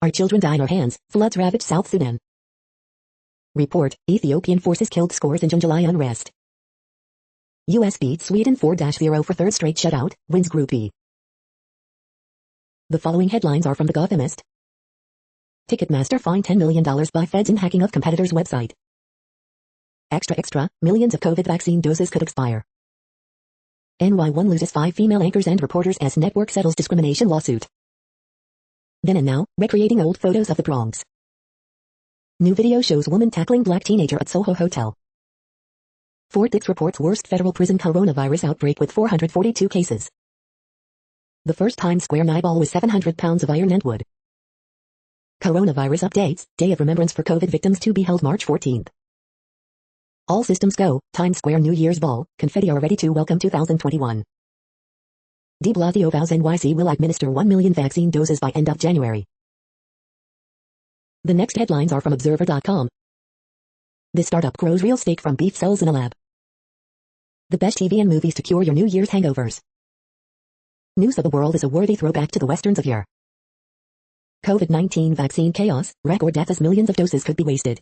Our children die in our hands, floods ravage South Sudan. Report, Ethiopian forces killed scores in June-July unrest. US beats Sweden 4-0 for third straight shutout, wins Group E. The following headlines are from The Gothamist. Ticketmaster fined $10 million by feds in hacking of competitor's website. Extra, millions of COVID vaccine doses could expire. NY1 loses 5 female anchors and reporters as network settles discrimination lawsuit. Then and now, recreating old photos of the Bronx. New video shows woman tackling black teenager at Soho Hotel. Fort Dix reports worst federal prison coronavirus outbreak with 442 cases. The first Times Square Nightball was 700 pounds of iron and wood. Coronavirus updates, Day of Remembrance for COVID victims to be held March 14th. All systems go, Times Square New Year's Ball, confetti are ready to welcome 2021. De Blasio vows NYC will administer 1 million vaccine doses by end of January. The next headlines are from Observer.com. This startup grows real steak from beef cells in a lab. The best TV and movies to cure your New Year's hangovers. News of the world is a worthy throwback to the westerns of yore. COVID-19 vaccine chaos, record death as millions of doses could be wasted.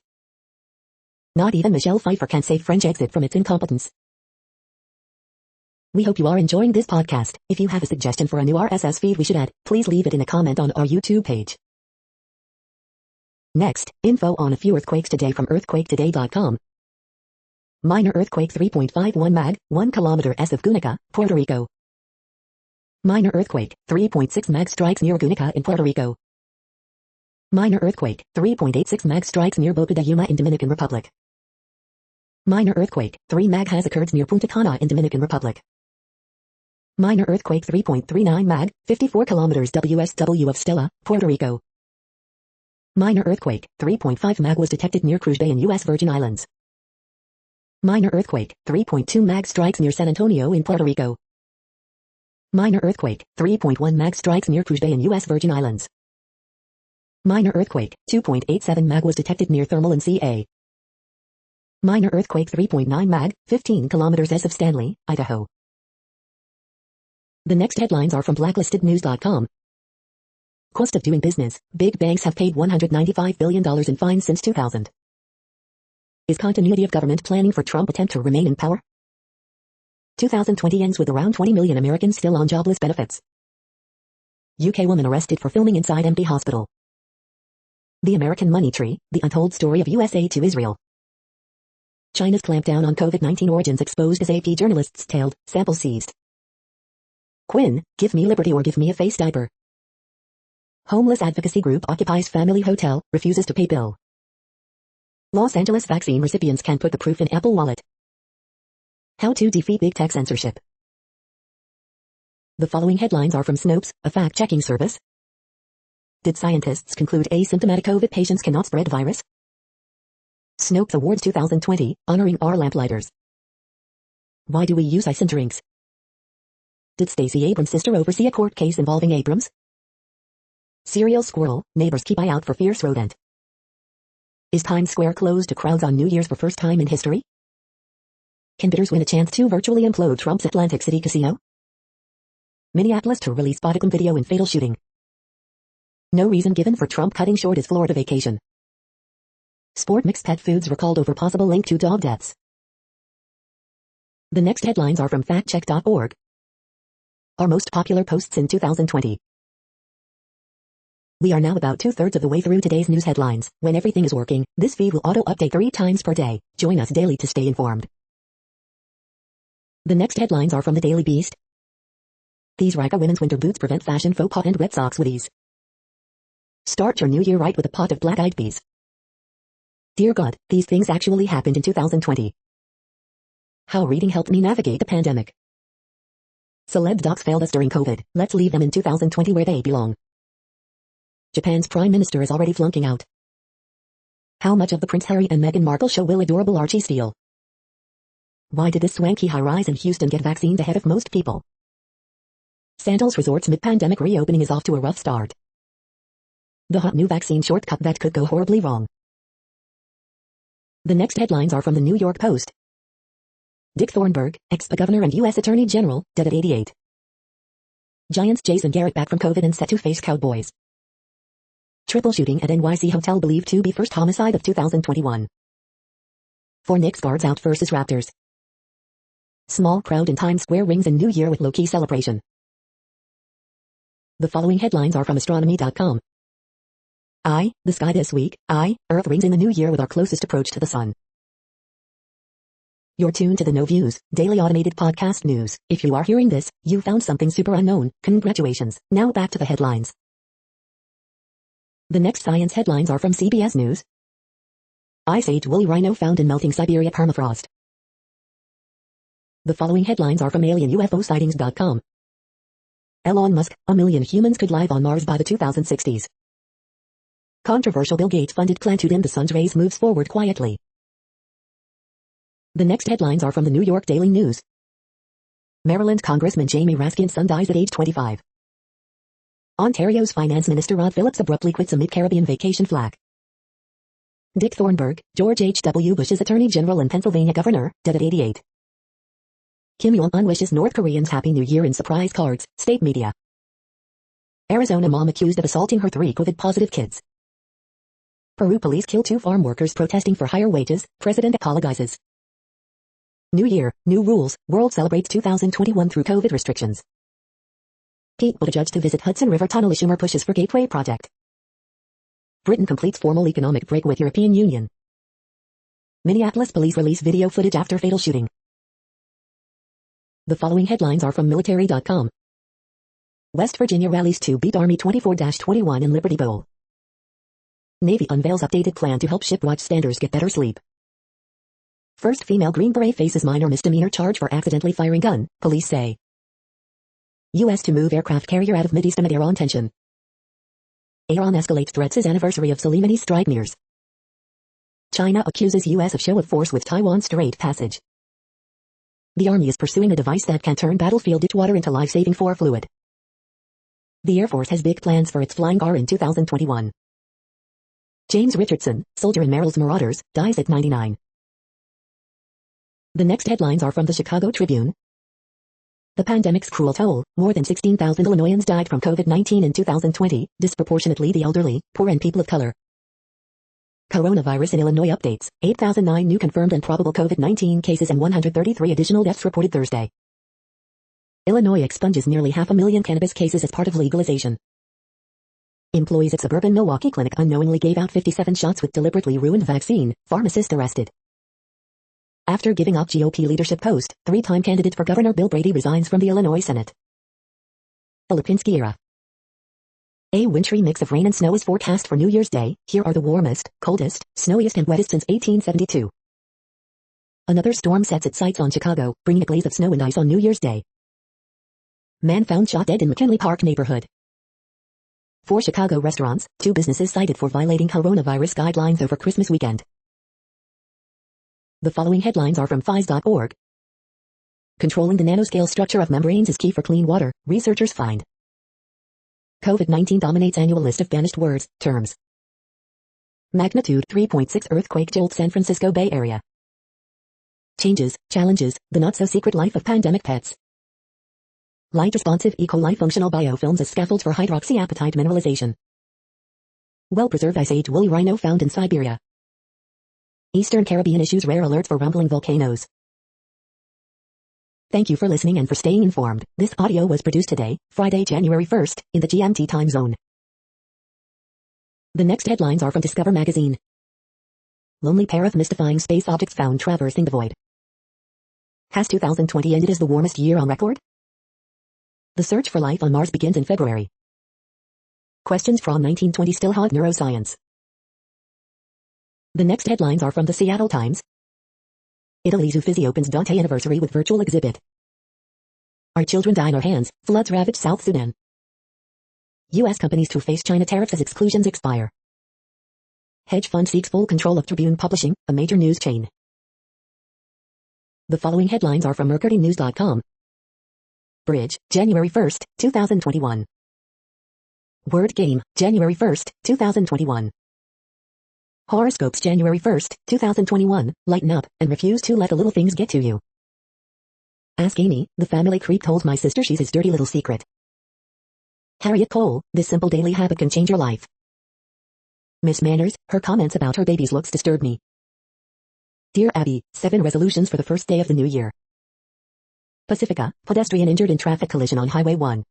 Not even Michelle Pfeiffer can save French exit from its incompetence. We hope you are enjoying this podcast. If you have a suggestion for a new RSS feed we should add, please leave it in a comment on our YouTube page. Next, info on a few earthquakes today from earthquaketoday.com. Minor earthquake 3.51 mag, 1 kilometer S of Gunica, Puerto Rico. Minor earthquake, 3.6 mag strikes near Gunica in Puerto Rico. Minor earthquake, 3.86 mag strikes near Boca de Yuma in Dominican Republic. Minor earthquake, 3 mag has occurred near Punta Cana in Dominican Republic. Minor earthquake 3.39 mag, 54 kilometers WSW of Stella, Puerto Rico. Minor earthquake, 3.5 mag was detected near Cruz Bay in U.S. Virgin Islands. Minor earthquake, 3.2 mag strikes near San Antonio in Puerto Rico. Minor earthquake, 3.1 mag strikes near Cruz Bay in U.S. Virgin Islands. Minor earthquake, 2.87 mag was detected near Thermal in CA. Minor earthquake 3.9 mag, 15 kilometers S of Stanley, Idaho. The next headlines are from blacklistednews.com. Cost of doing business, big banks have paid $195 billion in fines since 2000. Is continuity of government planning for Trump attempt to remain in power? 2020 ends with around 20 million Americans still on jobless benefits. UK woman arrested for filming inside empty hospital. The American money tree, the untold story of USA to Israel. China's clampdown on COVID-19 origins exposed as AP journalists tailed, samples seized. Quinn, give me liberty or give me a face diaper. Homeless advocacy group occupies family hotel, refuses to pay bill. Los Angeles vaccine recipients can't put the proof in Apple Wallet. How to defeat big tech censorship. The following headlines are from Snopes, a fact-checking service. Did scientists conclude asymptomatic COVID patients cannot spread virus? Snopes Awards 2020, honoring our lamplighters. Why do we use ice in drinks? Did Stacey Abrams' sister oversee a court case involving Abrams? Serial squirrel, neighbors keep eye out for fierce rodent. Is Times Square closed to crowds on New Year's for first time in history? Can bidders win a chance to virtually implode Trump's Atlantic City casino? Minneapolis to release bodycam video in fatal shooting. No reason given for Trump cutting short his Florida vacation. Sport mixed pet foods recalled over possible link to dog deaths. The next headlines are from factcheck.org. Our most popular posts in 2020. We are now about 2/3 of the way through today's news headlines. When everything is working, this feed will auto-update 3 times per day. Join us daily to stay informed. The next headlines are from the Daily Beast. These Rika women's winter boots prevent fashion faux pas and wet socks with ease. Start your new year right with a pot of black-eyed peas. Dear God, these things actually happened in 2020. How reading helped me navigate the pandemic. Celeb docs failed us during COVID. Let's leave them in 2020 where they belong. Japan's Prime Minister is already flunking out. How much of the Prince Harry and Meghan Markle show will adorable Archie steal? Why did this swanky high-rise in Houston get vaccines ahead of most people? Sandals Resort's mid-pandemic reopening is off to a rough start. The hot new vaccine shortcut that could go horribly wrong. The next headlines are from the New York Post. Dick Thornburgh, ex-governor and U.S. Attorney General, dead at 88. Giants Jason Garrett back from COVID and set to face Cowboys. Triple shooting at NYC hotel believed to be first homicide of 2021. 4 Knicks guards out versus Raptors. Small crowd in Times Square rings in New Year with low-key celebration. The following headlines are from astronomy.com. The sky this week. Earth rings in the new year with our closest approach to the sun. You're tuned to the No Views, daily automated podcast news. If you are hearing this, you found something super unknown. Congratulations. Now back to the headlines. The next science headlines are from CBS News. Ice Age woolly rhino found in melting Siberia permafrost. The following headlines are from alienUFOsightings.com. Elon Musk, 1 million humans could live on Mars by the 2060s. Controversial Bill Gates funded plan to dim the sun's rays moves forward quietly. The next headlines are from the New York Daily News. Maryland Congressman Jamie Raskin's son dies at age 25. Ontario's Finance Minister Rod Phillips abruptly quits amid Caribbean vacation flack. Dick Thornburgh, George H.W. Bush's Attorney General and Pennsylvania Governor, dead at 88. Kim Jong-un wishes North Koreans Happy New Year in surprise cards, state media. Arizona mom accused of assaulting her 3 COVID-positive kids. Peru police kill 2 farm workers protesting for higher wages, president apologizes. New Year, new rules, world celebrates 2021 through COVID restrictions. Pete Buttigieg to visit Hudson River Tunnel. Schumer pushes for Gateway project. Britain completes formal economic break with European Union. Minneapolis police release video footage after fatal shooting. The following headlines are from military.com. West Virginia rallies to beat Army 24-21 in Liberty Bowl. Navy unveils updated plan to help shipwatch standers get better sleep. First female Green Beret faces minor misdemeanor charge for accidentally firing gun, police say. U.S. to move aircraft carrier out of Mideast amid Iran tension. Iran escalates threats as anniversary of Soleimani's strike nears. China accuses U.S. of show of force with Taiwan Strait passage. The Army is pursuing a device that can turn battlefield ditch water into life-saving fluid. The Air Force has big plans for its flying car in 2021. James Richardson, soldier in Merrill's Marauders, dies at 99. The next headlines are from the Chicago Tribune. The pandemic's cruel toll. More than 16,000 Illinoisans died from COVID-19 in 2020, disproportionately the elderly, poor and people of color. Coronavirus in Illinois updates. 8,009 new confirmed and probable COVID-19 cases and 133 additional deaths reported Thursday. Illinois expunges nearly 500,000 cannabis cases as part of legalization. Employees at suburban Milwaukee clinic unknowingly gave out 57 shots with deliberately ruined vaccine, pharmacist arrested. After giving up GOP leadership post, 3-time candidate for governor Bill Brady resigns from the Illinois Senate. The Lipinski era. A wintry mix of rain and snow is forecast for New Year's Day. Here are the warmest, coldest, snowiest and wettest since 1872. Another storm sets its sights on Chicago, bringing a glaze of snow and ice on New Year's Day. Man found shot dead in McKinley Park neighborhood. 4 Chicago restaurants, 2 businesses cited for violating coronavirus guidelines over Christmas weekend. The following headlines are from phys.org. Controlling the nanoscale structure of membranes is key for clean water, researchers find. COVID-19 dominates annual list of banished words, terms. Magnitude 3.6 earthquake jolts San Francisco Bay Area. Changes, challenges, the not-so-secret life of pandemic pets. Light-responsive E. coli functional biofilms as scaffolds for hydroxyapatite mineralization. Well-preserved ice-age woolly rhino found in Siberia. Eastern Caribbean issues rare alerts for rumbling volcanoes. Thank you for listening and for staying informed. This audio was produced today, Friday, January 1st, in the GMT time zone. The next headlines are from Discover magazine. Lonely pair of mystifying space objects found traversing the void. Has 2020 ended as the warmest year on record? The search for life on Mars begins in February. Questions from 1920 still haunt neuroscience. The next headlines are from the Seattle Times. Italy's Uffizi opens Dante anniversary with virtual exhibit. Our children die in our hands, floods ravage South Sudan. U.S. companies to face China tariffs as exclusions expire. Hedge fund seeks full control of Tribune Publishing, a major news chain. The following headlines are from mercurynews.com. Bridge, January 1st, 2021. Word Game, January 1st, 2021. Horoscopes January 1st, 2021, lighten up, and refuse to let the little things get to you. Ask Amy, the family creep told my sister she's his dirty little secret. Harriet Cole, this simple daily habit can change your life. Miss Manners, her comments about her baby's looks disturb me. Dear Abby, 7 resolutions for the first day of the new year. Pacifica, pedestrian injured in traffic collision on Highway 1.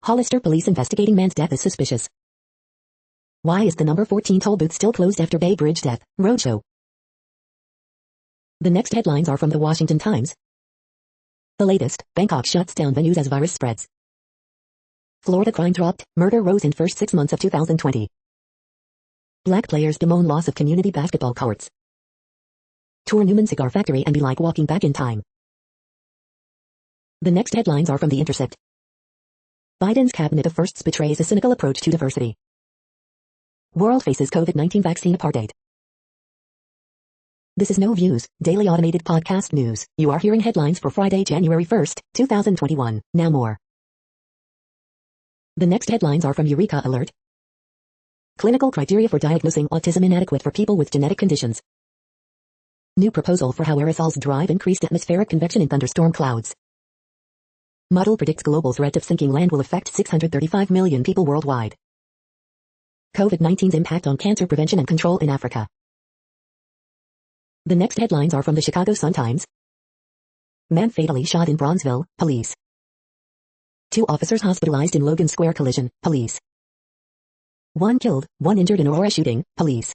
Hollister police investigating man's death as suspicious. Why is the number 14 toll booth still closed after Bay Bridge death? Roadshow. The next headlines are from the Washington Times. The latest, Bangkok shuts down venues as virus spreads. Florida crime dropped, murder rose in first 6 months of 2020. Black players bemoan loss of community basketball courts. Tour Newman Cigar Factory and be like walking back in time. The next headlines are from The Intercept. Biden's cabinet of firsts betrays a cynical approach to diversity. World faces COVID-19 vaccine apartheid. This is No Views, daily automated podcast news. You are hearing headlines for Friday, January 1st, 2021. Now more. The next headlines are from Eureka Alert. Clinical criteria for diagnosing autism inadequate for people with genetic conditions. New proposal for how aerosols drive increased atmospheric convection in thunderstorm clouds. Model predicts global threat of sinking land will affect 635 million people worldwide. COVID-19's impact on cancer prevention and control in Africa. The next headlines are from the Chicago Sun-Times. Man fatally shot in Bronzeville, police. 2 officers hospitalized in Logan Square collision, police. 1 killed, 1 injured in Aurora shooting, police.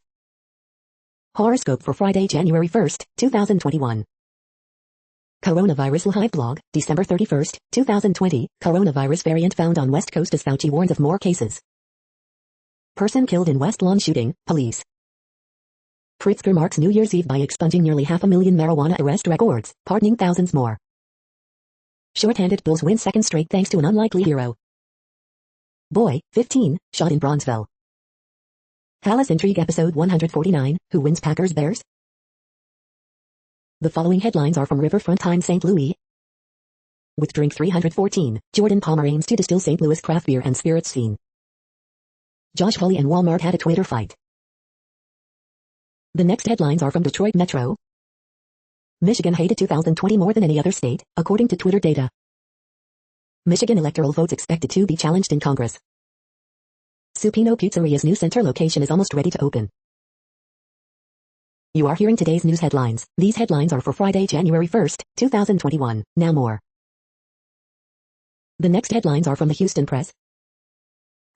Horoscope for Friday, January 1st, 2021. Coronavirus Live blog, December 31st, 2020. Coronavirus variant found on West Coast as Fauci warns of more cases. Person killed in West Lawn shooting, police. Pritzker marks New Year's Eve by expunging nearly 500,000 marijuana arrest records, pardoning thousands more. Short-handed Bulls win second straight thanks to an unlikely hero. Boy, 15, shot in Bronzeville. Palace Intrigue episode 149, who wins Packers Bears? The following headlines are from Riverfront Times St. Louis. With drink 314, Jordan Palmer aims to distill St. Louis craft beer and spirits scene. Josh Hawley and Walmart had a Twitter fight. The next headlines are from Detroit Metro. Michigan hated 2020 more than any other state, according to Twitter data. Michigan electoral votes expected to be challenged in Congress. Supino Pizzeria's new center location is almost ready to open. You are hearing today's news headlines. These headlines are for Friday, January 1st, 2021. Now more. The next headlines are from the Houston Press.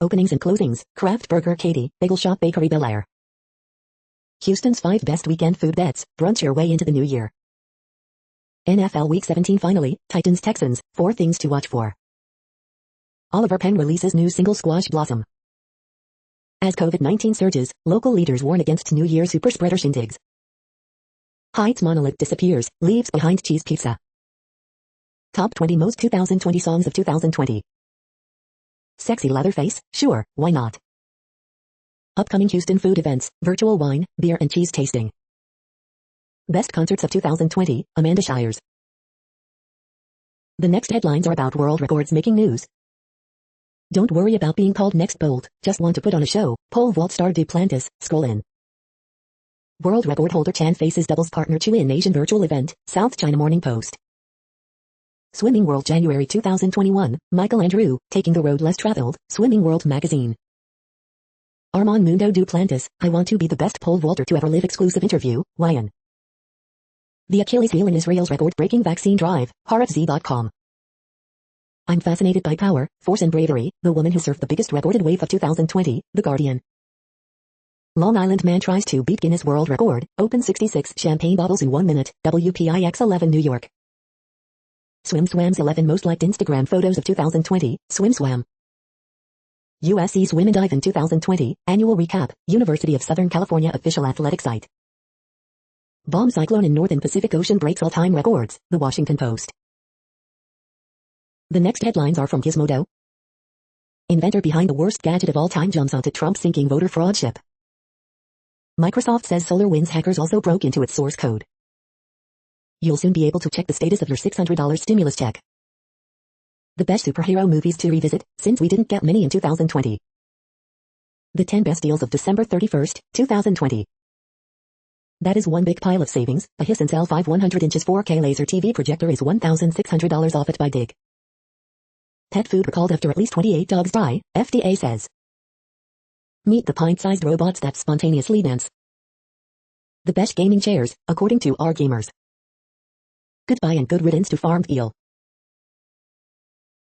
Openings and closings, Kraft Burger Katie, Bagel Shop Bakery Bel Air. Houston's 5 best weekend food bets, brunch your way into the new year. NFL Week 17 finally, Titans Texans, 4 things to watch for. Oliver Penn releases new single Squash Blossom. As COVID-19 surges, local leaders warn against New Year super spreader shindigs. Heights monolith disappears, leaves behind cheese pizza. Top 20 most 2020 songs of 2020. Sexy Leatherface, sure, why not? Upcoming Houston food events, virtual wine, beer and cheese tasting. Best concerts of 2020, Amanda Shires. The next headlines are about world records making news. Don't worry about being called next Bolt, just want to put on a show, pole vault star Duplantis, scroll in. World record holder Chan faces doubles partner Chu in Asian virtual event, South China Morning Post. Swimming World January 2021, Michael Andrew, taking the road less traveled, Swimming World magazine. Armand Mundo Duplantis, I want to be the best pole vaulter to ever live exclusive interview, Ryan. The Achilles heel in Israel's record-breaking vaccine drive, Haaretz.com. I'm fascinated by power, force and bravery, the woman who surfed the biggest recorded wave of 2020, The Guardian. Long Island man tries to beat Guinness World Record, open 66 champagne bottles in 1 minute, WPIX 11 New York. SwimSwam's 11 most liked Instagram photos of 2020, SwimSwam. USC Swim and Dive in 2020, annual recap, University of Southern California official athletic site. Bomb cyclone in Northern Pacific Ocean breaks all-time records, The Washington Post. The next headlines are from Gizmodo. Inventor behind the worst gadget of all time jumps onto Trump's sinking voter fraud ship. Microsoft says SolarWinds hackers also broke into its source code. You'll soon be able to check the status of your $600 stimulus check. The best superhero movies to revisit, since we didn't get many in 2020. The 10 best deals of December 31st, 2020. That is one big pile of savings. A Hisense L5 100 inches 4K laser TV projector is $1,600 off it by Dig. Pet food recalled after at least 28 dogs die, FDA says. Meet the pint-sized robots that spontaneously dance. The best gaming chairs, according to our gamers. Goodbye and good riddance to farmed eel.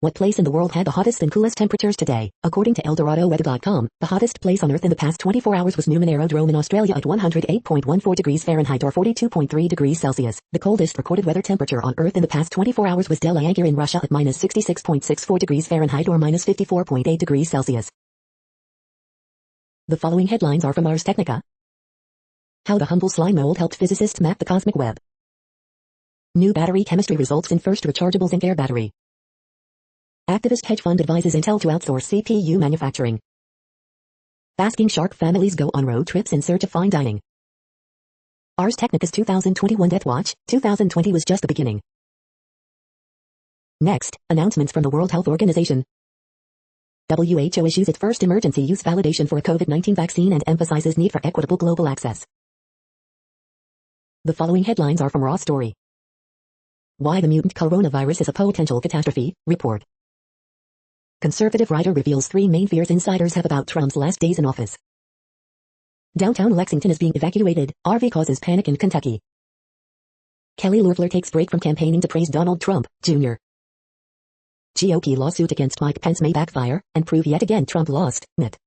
What place in the world had the hottest and coolest temperatures today? According to ElDoradoWeather.com, the hottest place on Earth in the past 24 hours was Newman Aerodrome in Australia at 108.14 degrees Fahrenheit or 42.3 degrees Celsius. The coldest recorded weather temperature on Earth in the past 24 hours was Delayangur in Russia at minus 66.64 degrees Fahrenheit or minus 54.8 degrees Celsius. The following headlines are from Ars Technica. How the humble slime mold helped physicists map the cosmic web. New battery chemistry results in first rechargeable zinc air battery. Activist hedge fund advises Intel to outsource CPU manufacturing. Basking shark families go on road trips in search of fine dining. Ars Technica's 2021 Death Watch, 2020 was just the beginning. Next, announcements from the World Health Organization. WHO issues its first emergency use validation for a COVID-19 vaccine and emphasizes need for equitable global access. The following headlines are from Raw Story. Why the mutant coronavirus is a potential catastrophe, report. Conservative writer reveals 3 main fears insiders have about Trump's last days in office. Downtown Lexington is being evacuated, RV causes panic in Kentucky. Kelly Loeffler takes break from campaigning to praise Donald Trump, Jr. GOP lawsuit against Mike Pence may backfire, and prove yet again Trump lost, net.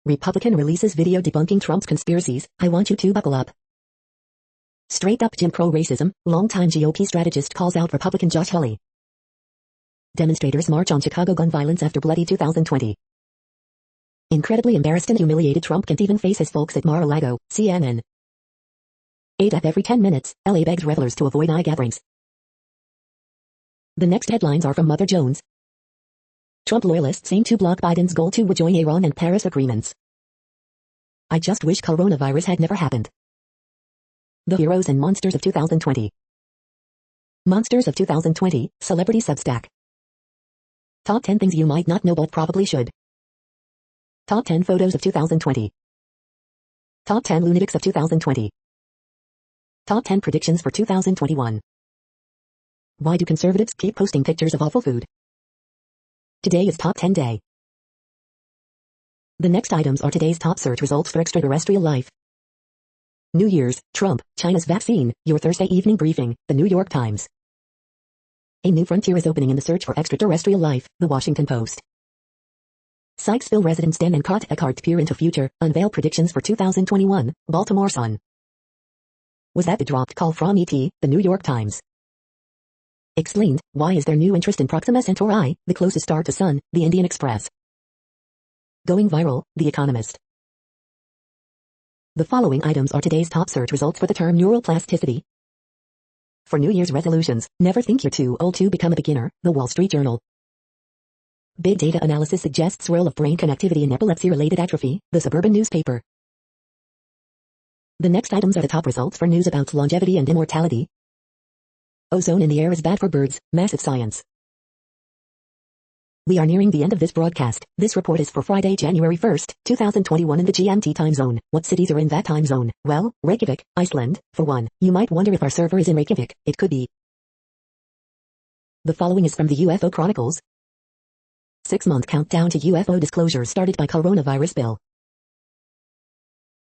Republican releases video debunking Trump's conspiracies, I want you to buckle up. Straight up Jim Crow racism, longtime GOP strategist calls out Republican Josh Hawley. Demonstrators march on Chicago gun violence after bloody 2020. Incredibly embarrassed and humiliated Trump can't even face his folks at Mar-a-Lago, CNN. 8 deaths every 10 minutes, LA begs revelers to avoid eye gatherings. The next headlines are from Mother Jones. Trump loyalists aim to block Biden's goal to rejoin Iran and Paris agreements. I just wish coronavirus had never happened. The heroes and monsters of 2020. Monsters of 2020, Celebrity Substack. Top 10 things you might not know but probably should. Top 10 photos of 2020. Top 10 lunatics of 2020. Top 10 predictions for 2021. Why do conservatives keep posting pictures of awful food? Today is Top 10 Day. The next items are today's top search results for extraterrestrial life. New Year's, Trump, China's vaccine, your Thursday evening briefing, The New York Times. A new frontier is opening in the search for extraterrestrial life, The Washington Post. Sykesville residents Dan and Cott Eckhart peer into future, unveil predictions for 2021, Baltimore Sun. Was that the dropped call from ET, The New York Times? Explained, why is there new interest in Proxima Centauri, the closest star to Sun, the Indian Express? Going viral, The Economist. The following items are today's top search results for the term neural plasticity. For New Year's resolutions, never think you're too old to become a beginner, The Wall Street Journal. Big data analysis suggests swirl of brain connectivity in epilepsy-related atrophy, The Suburban newspaper. The next items are the top results for news about longevity and immortality. Ozone in the air is bad for birds, Massive Science. We are nearing the end of this broadcast. This report is for Friday, January 1st, 2021 in the GMT time zone. What cities are in that time zone? Well, Reykjavik, Iceland, for one. You might wonder if our server is in Reykjavik. It could be. The following is from the UFO Chronicles. 6-month countdown to UFO disclosures started by coronavirus bill.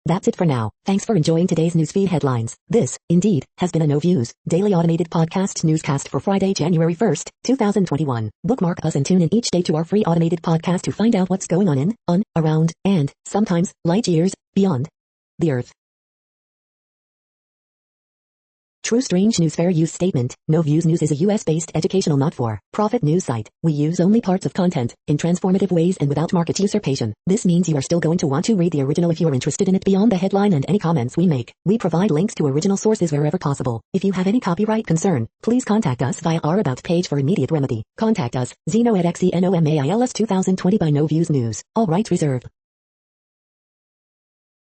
That's it for now. Thanks for enjoying today's newsfeed headlines. This, indeed, has been a No Views, daily automated podcast newscast for Friday, January 1st, 2021. Bookmark us and tune in each day to our free automated podcast to find out what's going on, around, and, sometimes, light years, beyond the Earth. True Strange News Fair Use Statement. No Views News is a US-based educational not-for-profit news site. We use only parts of content, in transformative ways and without market usurpation. This means you are still going to want to read the original if you are interested in it beyond the headline and any comments we make. We provide links to original sources wherever possible. If you have any copyright concern, please contact us via our About page for immediate remedy. Contact us, Zeno at XENOMAILS 2020 by No Views News. All rights reserved.